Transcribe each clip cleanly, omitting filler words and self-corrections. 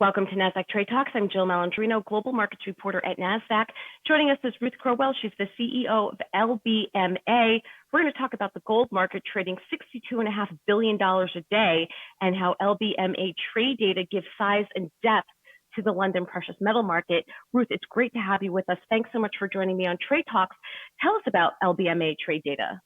Welcome to Nasdaq Trade Talks. I'm Jill Malandrino, Global Markets Reporter at Nasdaq. Joining us is Ruth Crowell. She's the CEO of LBMA. We're going to talk about the gold market trading $62.5 billion a day and how LBMA Trade Data gives size and depth to the London precious metal market. Ruth, it's great to have you with us. Thanks so much for joining me on Trade Talks. Tell us about LBMA Trade Data.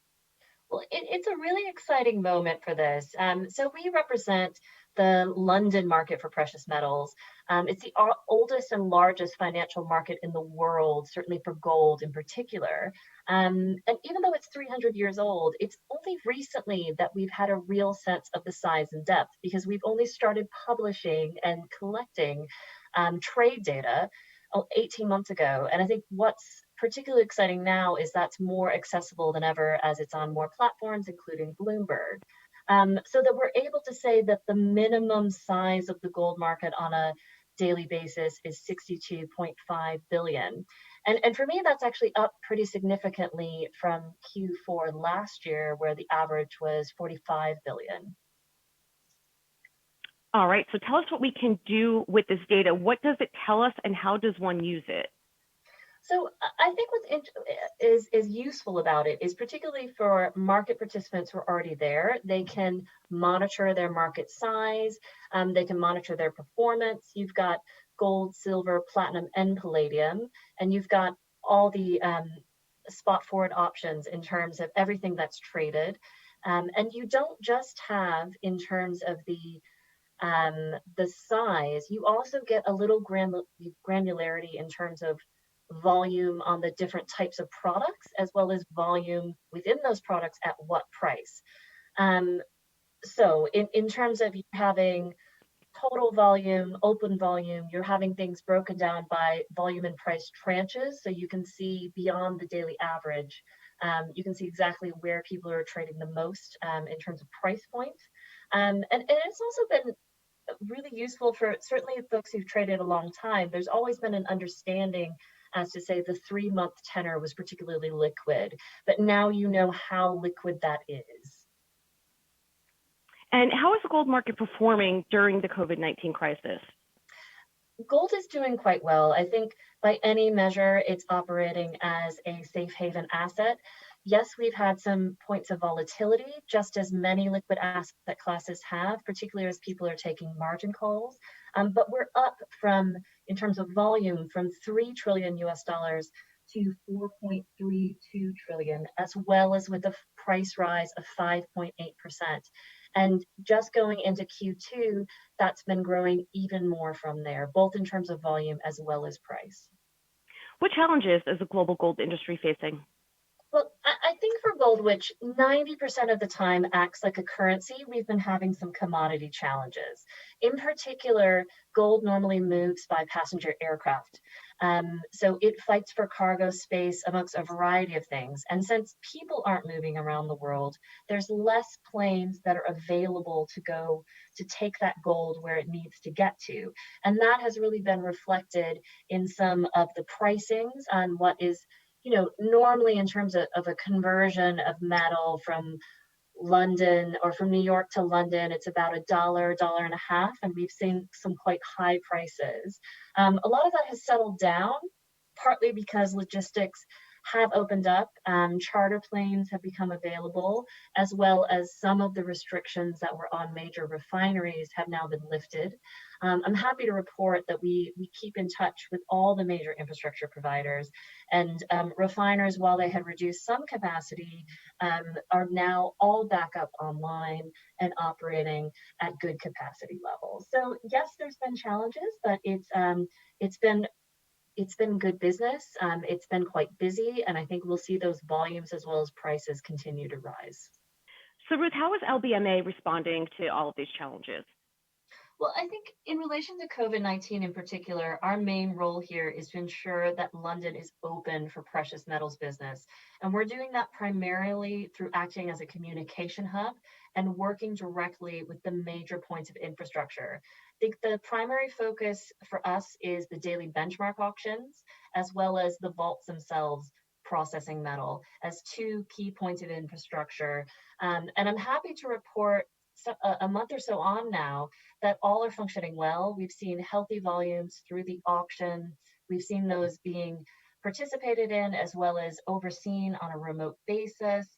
Well, it's a really exciting moment for this. So we represent the London market for precious metals. It's the oldest and largest financial market in the world, certainly for gold in particular. And even though it's 300 years old, it's only recently that we've had a real sense of the size and depth, because we've only started publishing and collecting trade data 18 months ago. And I think what's particularly exciting now is that's more accessible than ever, as it's on more platforms, including Bloomberg. So that we're able to say that the minimum size of the gold market on a daily basis is 62.5 billion. And for me, that's actually up pretty significantly from Q4 last year, where the average was 45 billion. All right, so tell us what we can do with this data. What does it tell us and how does one use it? So I think what is useful about it is particularly for market participants who are already there. They can monitor their market size. They can monitor their performance. You've got gold, silver, platinum, and palladium, and you've got all the spot forward options in terms of everything that's traded. And you don't just have in terms of the size, you also get a little granularity in terms of volume on the different types of products, as well as volume within those products at what price. So in terms of having total volume, open volume, you're having things broken down by volume and price tranches, so you can see beyond the daily average. You can see exactly where people are trading the most in terms of price point. And it's also been really useful for certainly folks who've traded a long time. There's always been an understanding as to say the 3-month tenor was particularly liquid, but now you know how liquid that is. And how is the gold market performing during the COVID-19 crisis? Gold is doing quite well. I think by any measure, it's operating as a safe haven asset. Yes, we've had some points of volatility, just as many liquid asset classes have, particularly as people are taking margin calls. But we're up from, in terms of volume, from $3 trillion US to 4.32 trillion, as well as with a price rise of 5.8%. And just going into Q2, that's been growing even more from there, both in terms of volume as well as price. What challenges is the global gold industry facing? Well, I think for gold, which 90% of the time acts like a currency, we've been having some commodity challenges. In particular, gold normally moves by passenger aircraft. So it fights for cargo space amongst a variety of things. And since people aren't moving around the world, there's less planes that are available to go to take that gold where it needs to get to. And that has really been reflected in some of the pricings on what is, normally in terms of a conversion of metal from London or from New York to London, it's about $1, $1.50, and we've seen some quite high prices. A lot of that has settled down, partly because logistics have opened up. Charter planes have become available, as well as some of the restrictions that were on major refineries have now been lifted. I'm happy to report that we keep in touch with all the major infrastructure providers, and refiners, while they had reduced some capacity, are now all back up online and operating at good capacity levels. So yes, there's been challenges, but it's been good business. It's been quite busy, and I think we'll see those volumes as well as prices continue to rise. So Ruth, how is LBMA responding to all of these challenges? Well, I think in relation to COVID-19 in particular, our main role here is to ensure that London is open for precious metals business. And we're doing that primarily through acting as a communication hub and working directly with the major points of infrastructure. I think the primary focus for us is the daily benchmark auctions, as well as the vaults themselves processing metal as two key points of infrastructure. And I'm happy to report a month or so on now that all are functioning well. We've seen healthy volumes through the auction. We've seen those being participated in as well as overseen on a remote basis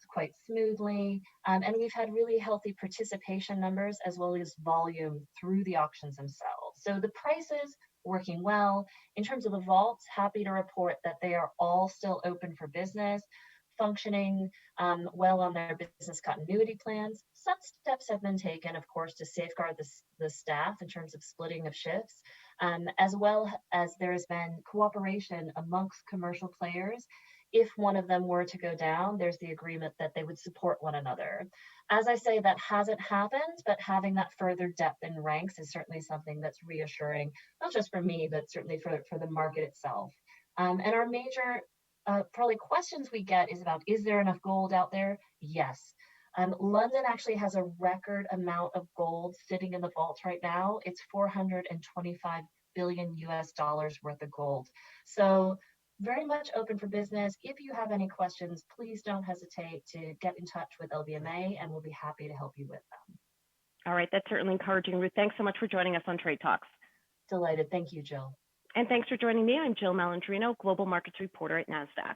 quite smoothly. And we've had really healthy participation numbers as well as volume through the auctions themselves. So the prices working well. In terms of the vaults, happy to report that they are all still open for business, functioning well on their business continuity plans. Some steps have been taken, of course, to safeguard the staff in terms of splitting of shifts, as well as there has been cooperation amongst commercial players. If one of them were to go down, there's the agreement that they would support one another. As I say, that hasn't happened, but having that further depth in ranks is certainly something that's reassuring, not just for me, but certainly for the market itself. And our major probably questions we get is about, is there enough gold out there? Yes. London actually has a record amount of gold sitting in the vaults right now. It's 425 billion US dollars worth of gold. So very much open for business. If you have any questions, please don't hesitate to get in touch with LBMA and we'll be happy to help you with them. All right, that's certainly encouraging, Ruth. Thanks so much for joining us on Trade Talks. Delighted. Thank you, Jill. And thanks for joining me. I'm Jill Malandrino, Global Markets Reporter at Nasdaq.